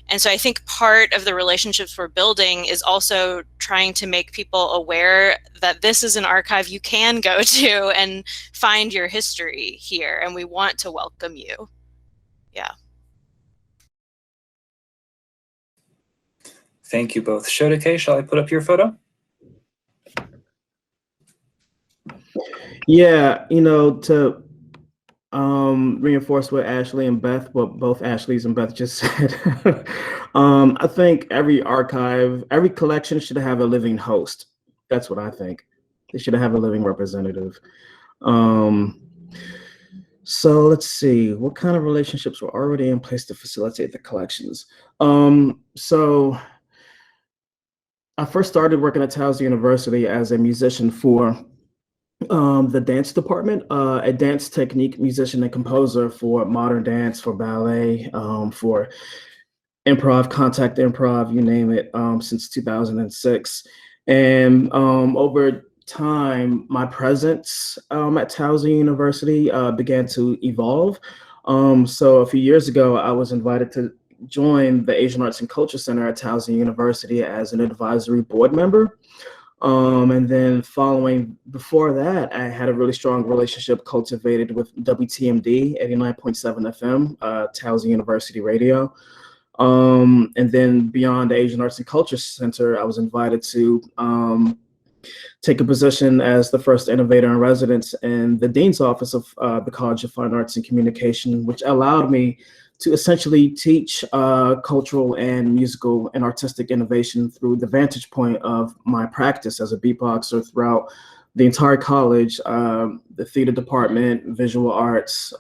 And so I think part of the relationships we're building is also trying to make people aware that this is an archive you can go to and find your history here, and we want to welcome you. Yeah. Thank you both. Schoduke, shall I put up your photo? Yeah, you know, to reinforce what Ashley and Beth, what both Ashleys and Beth just said, I think every archive, every collection should have a living host. That's what I think. They should have a living representative. So let's see, what kind of relationships were already in place to facilitate the collections? So I first started working at Towson University as a musician for the dance department, a dance technique musician and composer for modern dance, for ballet, for improv, contact improv, you name it, since 2006. And over time, my presence at Towson University began to evolve. So a few years ago, I was invited to join the Asian Arts and Culture Center at Towson University as an advisory board member. And then before that, I had a really strong relationship cultivated with WTMD 89.7 FM, Towson University Radio. And then beyond the Asian Arts and Culture Center, I was invited to take a position as the first innovator in residence in the Dean's Office of the College of Fine Arts and Communication, which allowed me to essentially teach cultural and musical and artistic innovation through the vantage point of my practice as a beatboxer throughout the entire college, the theater department, visual arts,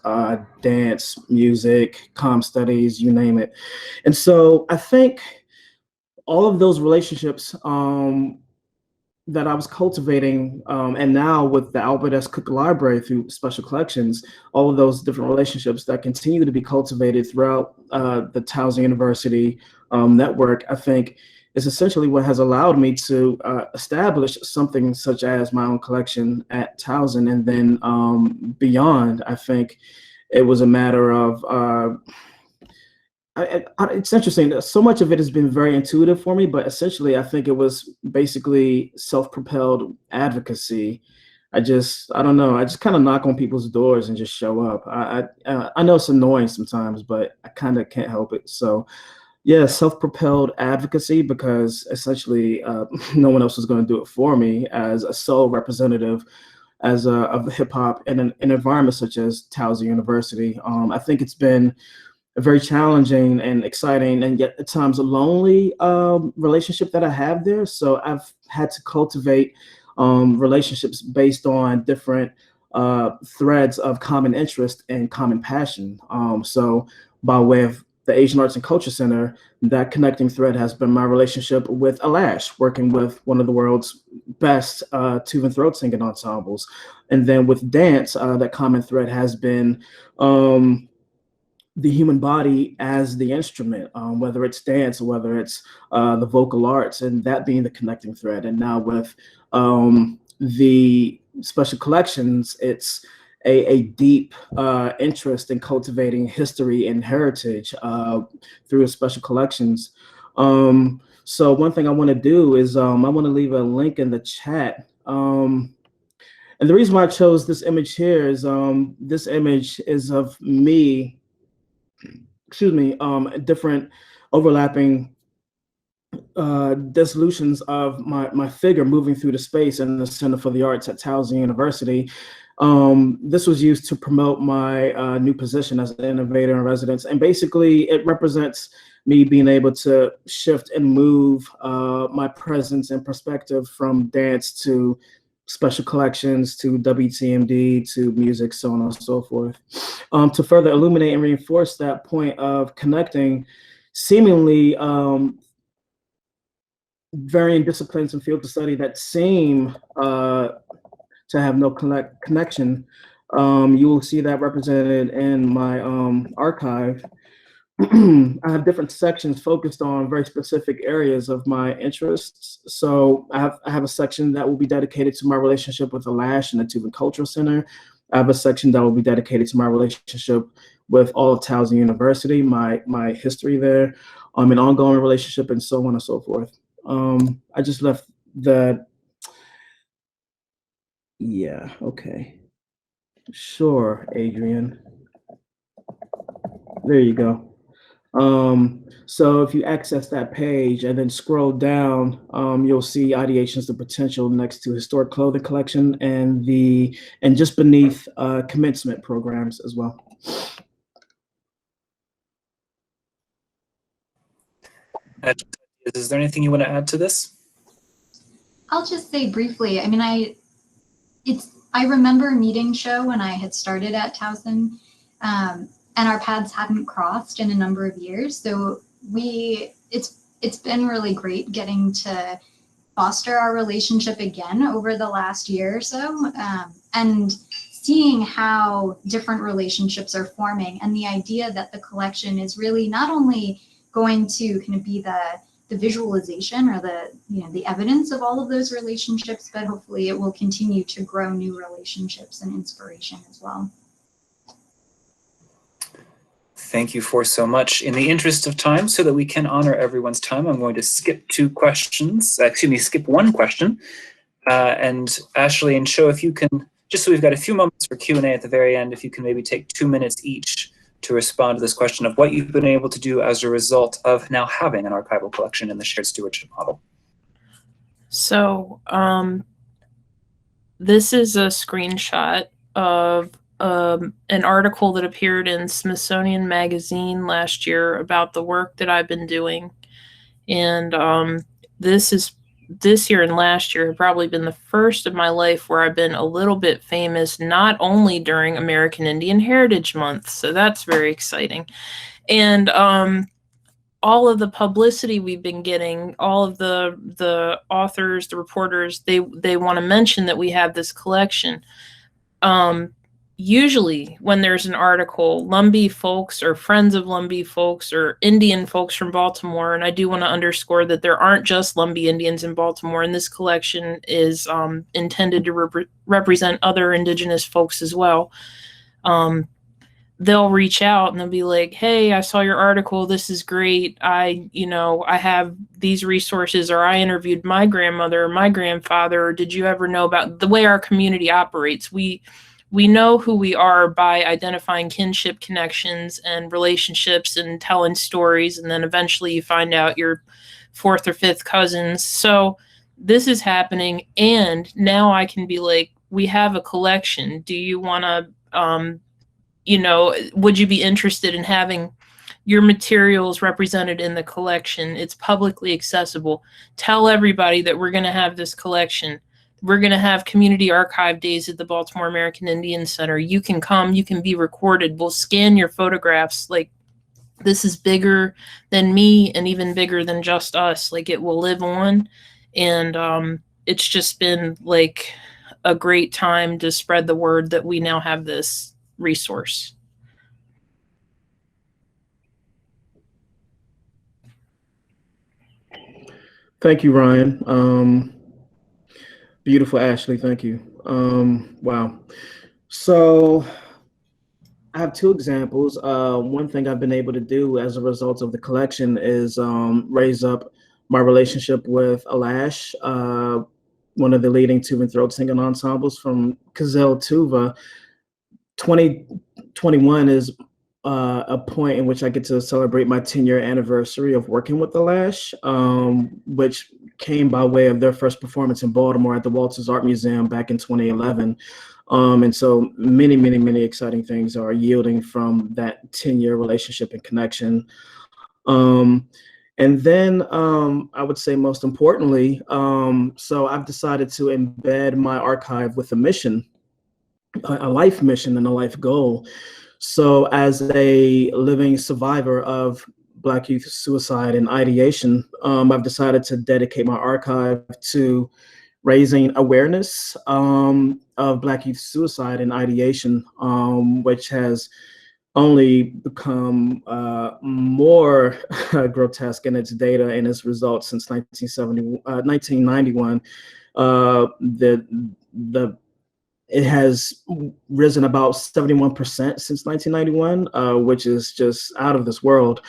dance, music, comm studies, you name it. And so I think all of those relationships that I was cultivating, and now with the Albert S. Cook Library through Special Collections, all of those different relationships that continue to be cultivated throughout the Towson University network, I think is essentially what has allowed me to establish something such as my own collection at Towson. And then beyond, I think it was a matter of, it's interesting. So much of it has been very intuitive for me, but essentially, I think it was basically self-propelled advocacy. I don't know. I just kind of knock on people's doors and just show up. I know it's annoying sometimes, but I kind of can't help it. So, yeah, self-propelled advocacy, because essentially no one else was going to do it for me as a sole representative of hip hop in an environment such as Towson University. I think it's been a very challenging and exciting and yet at times a lonely relationship that I have there. So I've had to cultivate relationships based on different threads of common interest and common passion. So by way of the Asian Arts and Culture Center, that connecting thread has been my relationship with Alash, working with one of the world's best tube and throat singing ensembles. And then with dance, that common thread has been the human body as the instrument, whether it's dance or whether it's the vocal arts, and that being the connecting thread. And now with the Special Collections, it's a deep interest in cultivating history and heritage through Special Collections. So one thing I want to do is I want to leave a link in the chat. And the reason why I chose this image here is this image is of me, different overlapping dissolutions of my figure moving through the space in the Center for the Arts at Towson University. This was used to promote my new position as an innovator in residence. And basically it represents me being able to shift and move my presence and perspective from dance to Special Collections to WTMD to music, so on and so forth, to further illuminate and reinforce that point of connecting seemingly varying disciplines and fields of study that seem to have no connection. You will see that represented in my archive. I have different sections focused on very specific areas of my interests. So I have a section that will be dedicated to my relationship with Alash and the Tube and Cultural Center. I have a section that will be dedicated to my relationship with all of Towson University, my history there, an ongoing relationship, and so on and so forth. I just left that. Yeah, okay. Sure, Adrian. There you go. So if you access that page and then scroll down, you'll see Ideations to Potential next to Historic Clothing Collection and just beneath commencement programs as well. Is there anything you want to add to this? I'll just say briefly, I mean, I remember meeting Sho when I had started at Towson, and our paths hadn't crossed in a number of years. So it's been really great getting to foster our relationship again over the last year or so, and seeing how different relationships are forming, and the idea that the collection is really not only going to kind of be the visualization or the evidence of all of those relationships, but hopefully it will continue to grow new relationships and inspiration as well. Thank you for so much. In the interest of time, so that we can honor everyone's time, I'm going to skip skip one question. And Ashley and Sho, if you can, just so we've got a few moments for Q&A at the very end, if you can maybe take 2 minutes each to respond to this question of what you've been able to do as a result of now having an archival collection in the shared stewardship model. So this is a screenshot of an article that appeared in Smithsonian Magazine last year about the work that I've been doing. And this year and last year have probably been the first of my life where I've been a little bit famous, not only during American Indian Heritage Month. So that's very exciting. And all of the publicity we've been getting, all of the authors, the reporters, they want to mention that we have this collection. Usually when there's an article, Lumbee folks or friends of Lumbee folks or Indian folks from Baltimore, and I do want to underscore that there aren't just Lumbee Indians in Baltimore, and this collection is intended to represent other indigenous folks as well. They'll reach out and they'll be like, hey, I saw your article. This is great. I have these resources, or I interviewed my grandmother or my grandfather, or did you ever know about the way our community operates? We know who we are by identifying kinship connections and relationships and telling stories. And then eventually you find out you're fourth or fifth cousins. So this is happening. And now I can be like, we have a collection. Do you want to, would you be interested in having your materials represented in the collection? It's publicly accessible. Tell everybody that we're going to have this collection. We're going to have community archive days at the Baltimore American Indian Center. You can come, you can be recorded. We'll scan your photographs. Like, this is bigger than me and even bigger than just us. Like, it will live on. And it's just been like a great time to spread the word that we now have this resource. Thank you, Ryan. Beautiful, Ashley. Thank you. Wow. So I have two examples. One thing I've been able to do as a result of the collection is raise up my relationship with Alash, one of the leading tube and throat singing ensembles from Kazelle Tuva. 2021 is a point in which I get to celebrate my 10-year anniversary of working with Alash, which came by way of their first performance in Baltimore at the Walters Art Museum back in 2011. And so many exciting things are yielding from that 10-year relationship and connection. And then I would say most importantly, so I've decided to embed my archive with a mission, a life mission and a life goal. So as a living survivor of Black youth suicide and ideation, I've decided to dedicate my archive to raising awareness of Black youth suicide and ideation, which has only become more grotesque in its data and its results since 1991. It has risen about 71% since 1991, which is just out of this world,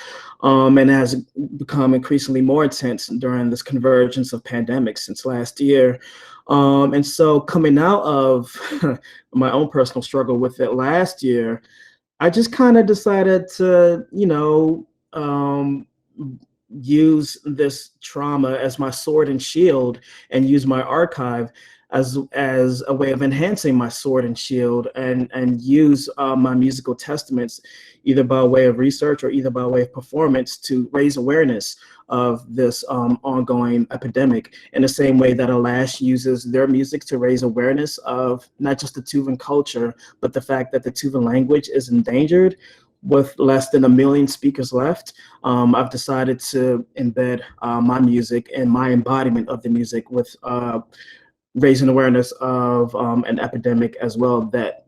and has become increasingly more intense during this convergence of pandemics since last year. And so coming out of my own personal struggle with it last year, I just kind of decided to, use this trauma as my sword and shield and use my archive as a way of enhancing my sword and shield, and use my musical testaments either by way of research or either by way of performance to raise awareness of this ongoing epidemic, in the same way that Alash uses their music to raise awareness of not just the Tuvan culture, but the fact that the Tuvan language is endangered. With less than 1 million speakers left, I've decided to embed my music and my embodiment of the music with raising awareness of an epidemic as well that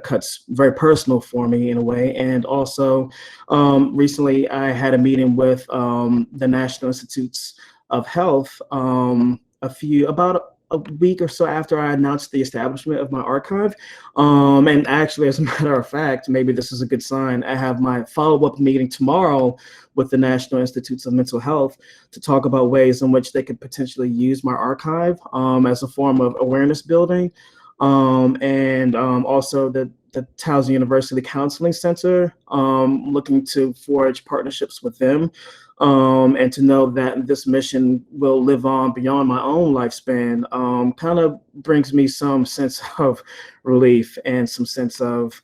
cuts very personal for me in a way. And also recently I had a meeting with the National Institutes of Health about a week or so after I announced the establishment of my archive. And actually, as a matter of fact, maybe this is a good sign, I have my follow-up meeting tomorrow with the National Institutes of Mental Health to talk about ways in which they could potentially use my archive as a form of awareness building. and also the Towson University Counseling Center, looking to forge partnerships with them, and to know that this mission will live on beyond my own lifespan kind of brings me some sense of relief and some sense of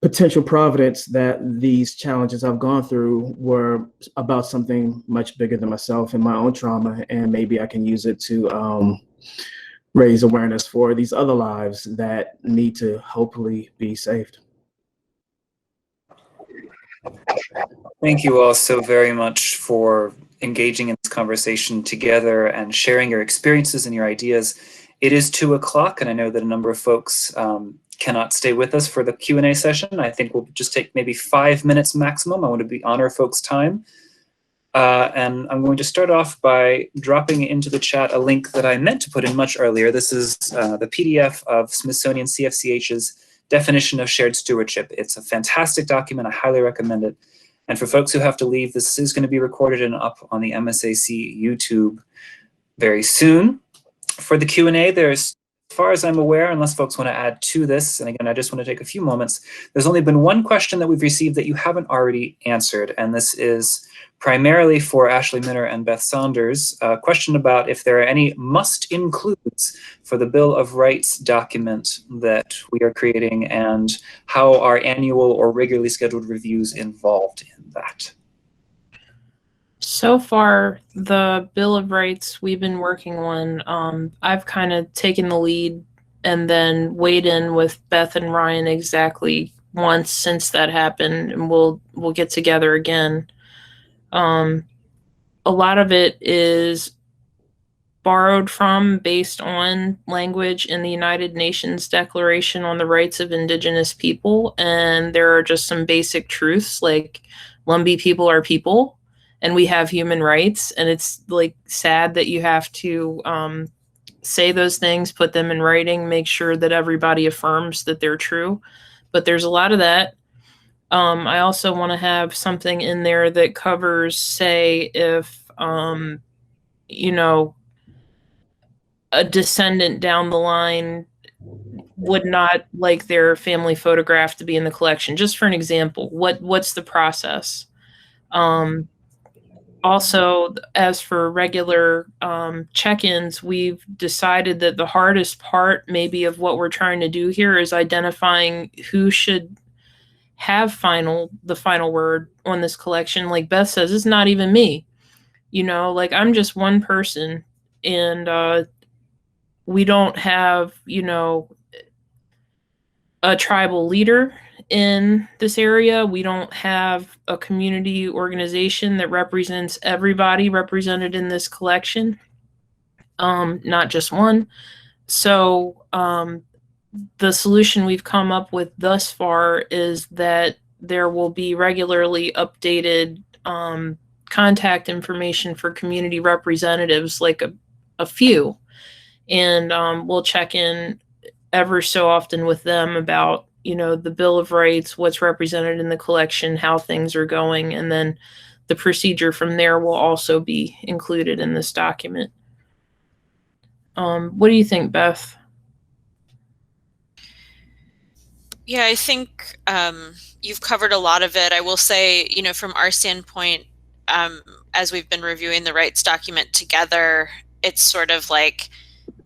potential providence that these challenges I've gone through were about something much bigger than myself and my own trauma, and maybe I can use it to raise awareness for these other lives that need to hopefully be saved. Thank you all so very much for engaging in this conversation together and sharing your experiences and your ideas. It is 2:00, and I know that a number of folks cannot stay with us for the Q&A session. I think we'll just take maybe 5 minutes maximum. I want to honor folks' time. And I'm going to start off by dropping into the chat a link that I meant to put in much earlier. This is the PDF of Smithsonian CFCH's definition of shared stewardship. It's a fantastic document. I highly recommend it. And for folks who have to leave, this is going to be recorded and up on the MSAC YouTube very soon. For the Q&A, there's, as far as I'm aware, unless folks want to add to this, and again, I just want to take a few moments, there's only been one question that we've received that you haven't already answered, and this is primarily for Ashley Minner and Beth Saunders, a question about if there are any must-includes for the Bill of Rights document that we are creating, and how are annual or regularly scheduled reviews involved in that. So far, the Bill of Rights we've been working on, I've kind of taken the lead and then weighed in with Beth and Ryan exactly once since that happened, and we'll get together again. A lot of it is borrowed from, based on language in the United Nations Declaration on the Rights of Indigenous People, and there are just some basic truths like Lumbee people are people, and we have human rights, and it's like sad that you have to say those things, put them in writing, make sure that everybody affirms that they're true. But there's a lot of that. I also want to have something in there that covers, say, if, you know, a descendant down the line would not like their family photograph to be in the collection. Just for an example, what's the process? Also, as for regular check-ins, we've decided that the hardest part maybe of what we're trying to do here is identifying who should have the final word on this collection. Like Beth says, it's not even me. You know, like I'm just one person, and we don't have, you know, a tribal leader in this area. We don't have a community organization that represents everybody represented in this collection, not just one. So the solution we've come up with thus far is that there will be regularly updated contact information for community representatives, like a few, and we'll check in ever so often with them about, you know, the Bill of Rights, what's represented in the collection, how things are going, and then the procedure from there will also be included in this document. What do you think, Beth? Yeah, I think you've covered a lot of it. I will say, you know, from our standpoint, as we've been reviewing the rights document together, it's sort of like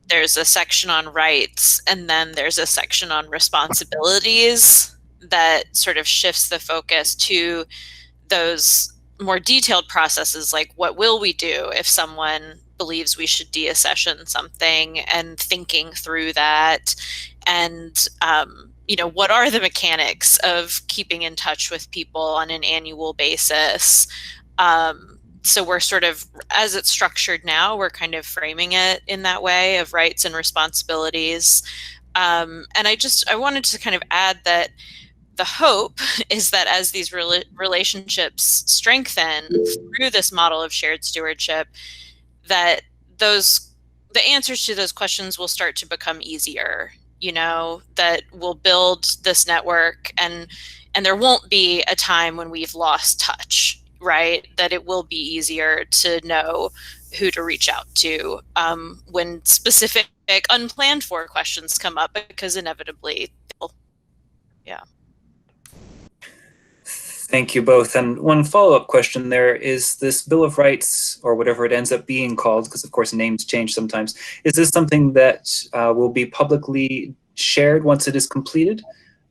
there's a section on rights and then there's a section on responsibilities that sort of shifts the focus to those more detailed processes, like what will we do if someone believes we should deaccession something, and thinking through that, and you know, what are the mechanics of keeping in touch with people on an annual basis. So we're sort of, as it's structured now, we're kind of framing it in that way of rights and responsibilities. And I wanted to kind of add that the hope is that as these relationships strengthen through this model of shared stewardship, that the answers to those questions will start to become easier, you know, that we'll build this network, and there won't be a time when we've lost touch, right? That it will be easier to know who to reach out to when specific unplanned for questions come up, because inevitably yeah. Thank you both. And one follow-up question there is, this Bill of Rights, or whatever it ends up being called, because of course names change sometimes, is this something that will be publicly shared once it is completed?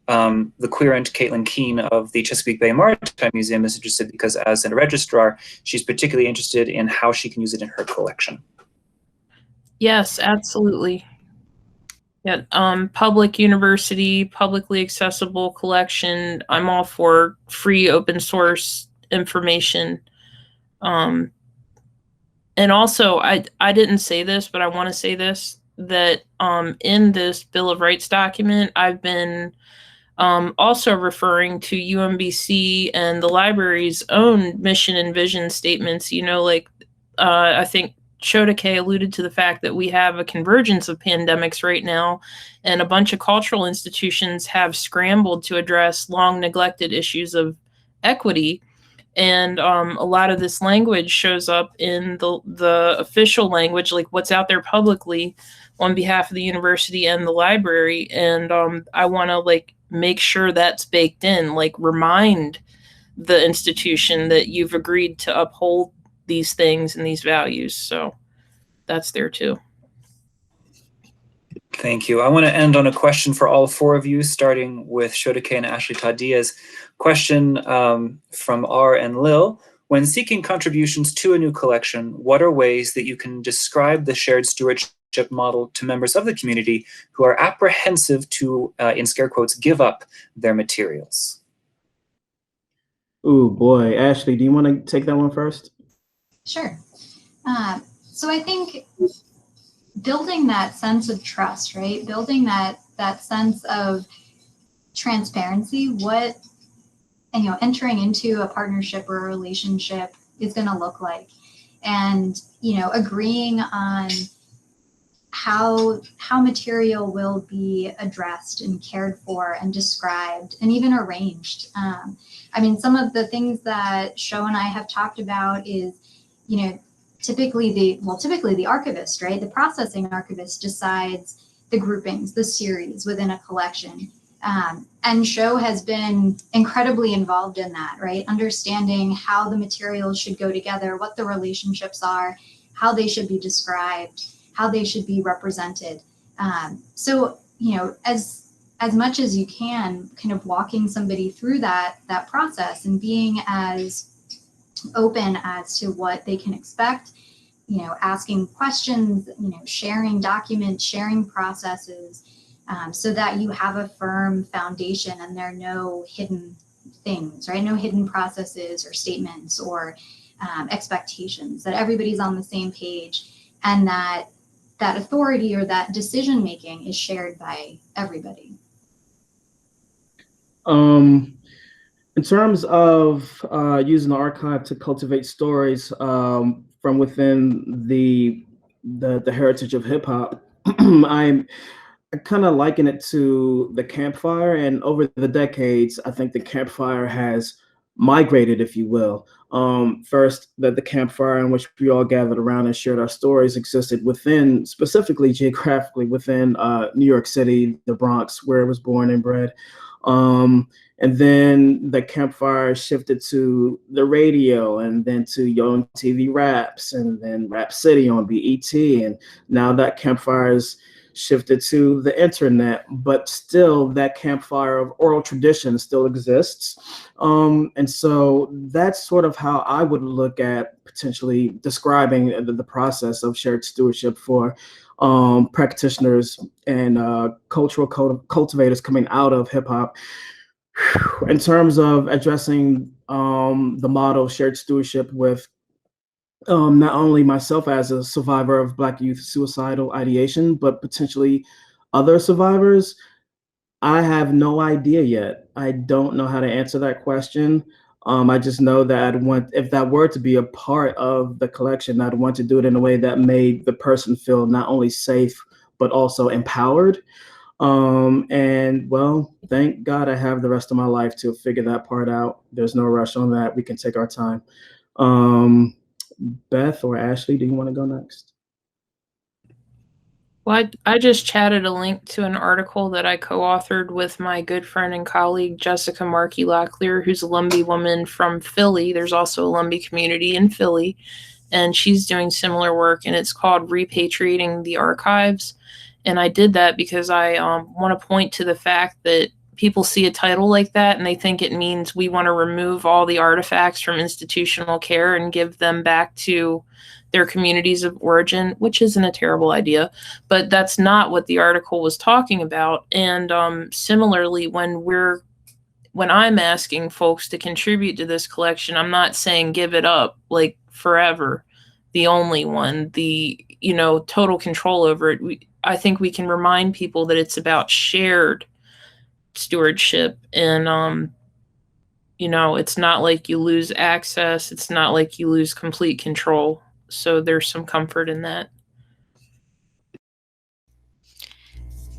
The querent Caitlin Keene of the Chesapeake Bay Maritime Museum is interested because, as a registrar, she's particularly interested in how she can use it in her collection. Yes, absolutely. Yeah, public university, publicly accessible collection. I'm all for free open source information. And also, I didn't say this, but I want to say this, that in this Bill of Rights document, I've been also referring to UMBC and the library's own mission and vision statements. You know, like I think Schoduke alluded to the fact that we have a convergence of pandemics right now, and a bunch of cultural institutions have scrambled to address long neglected issues of equity. And a lot of this language shows up in the official language, like what's out there publicly on behalf of the university and the library. And I want to make sure that's baked in, remind the institution that you've agreed to uphold these things and these values. So that's there too. Thank you. I want to end on a question for all four of you, starting with Schoduke and Ashley Todd Diaz. Question from R and Lil. When seeking contributions to a new collection, what are ways that you can describe the shared stewardship model to members of the community who are apprehensive to, in scare quotes, give up their materials? Ooh, boy. Ashley, do you want to take that one first? Sure. So I think building that sense of trust, right? Building that sense of transparency, entering into a partnership or a relationship is going to look like, and agreeing on how material will be addressed and cared for and described and even arranged. Some of the things that Sho and I have talked about is, typically the archivist, right? The processing archivist decides the groupings, the series within a collection. And Sho has been incredibly involved in that, right? Understanding how the materials should go together, what the relationships are, how they should be described, how they should be represented. So, as much as you can, kind of walking somebody through that process and being as open as to what they can expect, asking questions, sharing documents, sharing processes, so that you have a firm foundation and there are no hidden things, right? No hidden processes or statements or expectations, that everybody's on the same page, and that authority or that decision making is shared by everybody. In terms of using the archive to cultivate stories from within the heritage of hip hop, I kind of liken it to the campfire. And over the decades, I think the campfire has migrated, if you will. First, the campfire in which we all gathered around and shared our stories existed within, specifically geographically within New York City, the Bronx, where it was born and bred. And then the campfire shifted to the radio, and then to Young TV Raps, and then Rap City on BET. And now that campfire is shifted to the internet, but still that campfire of oral tradition still exists. And so that's sort of how I would look at potentially describing the process of shared stewardship for practitioners and cultural cultivators coming out of hip hop. In terms of addressing the model of shared stewardship with not only myself as a survivor of Black youth suicidal ideation, but potentially other survivors, I have no idea yet. I don't know how to answer that question. I just know that if that were to be a part of the collection, I'd want to do it in a way that made the person feel not only safe, but also empowered. And well, thank God I have the rest of my life to figure that part out. There's no rush on that. We can take our time. Beth or Ashley, do you want to go next? Well, I just chatted a link to an article that I co-authored with my good friend and colleague, Jessica Markey Locklear, who's a Lumbee woman from Philly. There's also a Lumbee community in Philly, and she's doing similar work, and it's called Repatriating the Archives. And I did that because I want to point to the fact that people see a title like that and they think it means we want to remove all the artifacts from institutional care and give them back to their communities of origin, which isn't a terrible idea, but that's not what the article was talking about. And similarly, when I'm asking folks to contribute to this collection, I'm not saying give it up like forever, the only one, the total control over it. I think we can remind people that it's about shared stewardship, and it's not like you lose access, it's not like you lose complete control. So there's some comfort in that.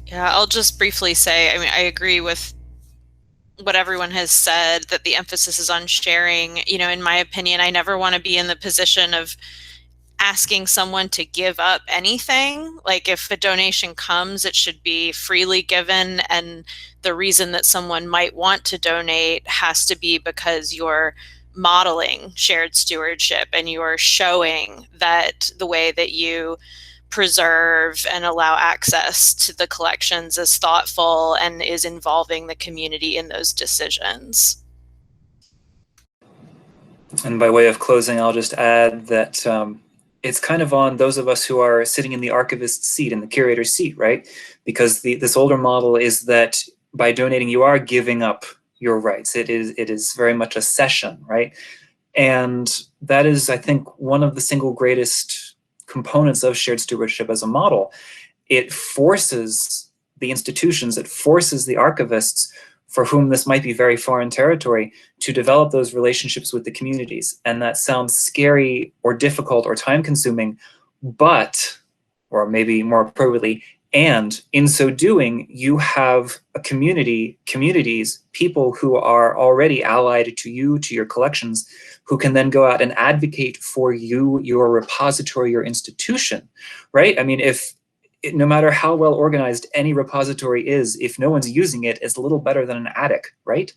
Yeah, I'll just briefly say, I mean, I agree with what everyone has said, that the emphasis is on sharing. In my opinion, I never want to be in the position of asking someone to give up anything. Like, if a donation comes, it should be freely given, and the reason that someone might want to donate has to be because you're modeling shared stewardship and you're showing that the way that you preserve and allow access to the collections is thoughtful and is involving the community in those decisions. And by way of closing, I'll just add that it's kind of on those of us who are sitting in the archivist's seat, in the curator's seat, right? Because this older model is that by donating, you are giving up your rights. It is very much a cession, right? And that is, I think, one of the single greatest components of shared stewardship as a model. It forces the institutions, it forces the archivists, for whom this might be very foreign territory, to develop those relationships with the communities. And that sounds scary or difficult or time-consuming, but, or maybe more appropriately, and in so doing, you have a communities, people who are already allied to you, to your collections, who can then go out and advocate for you, your repository, your institution, right? I mean, no matter how well organized any repository is, if no one's using it, it's a little better than an attic, right?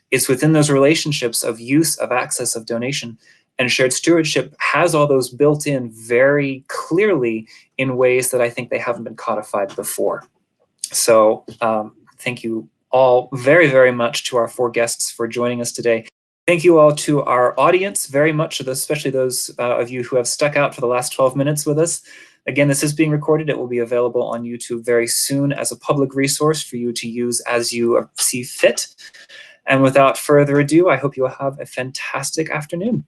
It's within those relationships of use, of access, of donation. And shared stewardship has all those built in very clearly in ways that I think they haven't been codified before. So thank you all very, very much to our 4 guests for joining us today. Thank you all to our audience very much, especially those of you who have stuck out for the last 12 minutes with us. Again, this is being recorded. It will be available on YouTube very soon as a public resource for you to use as you see fit. And without further ado, I hope you will have a fantastic afternoon.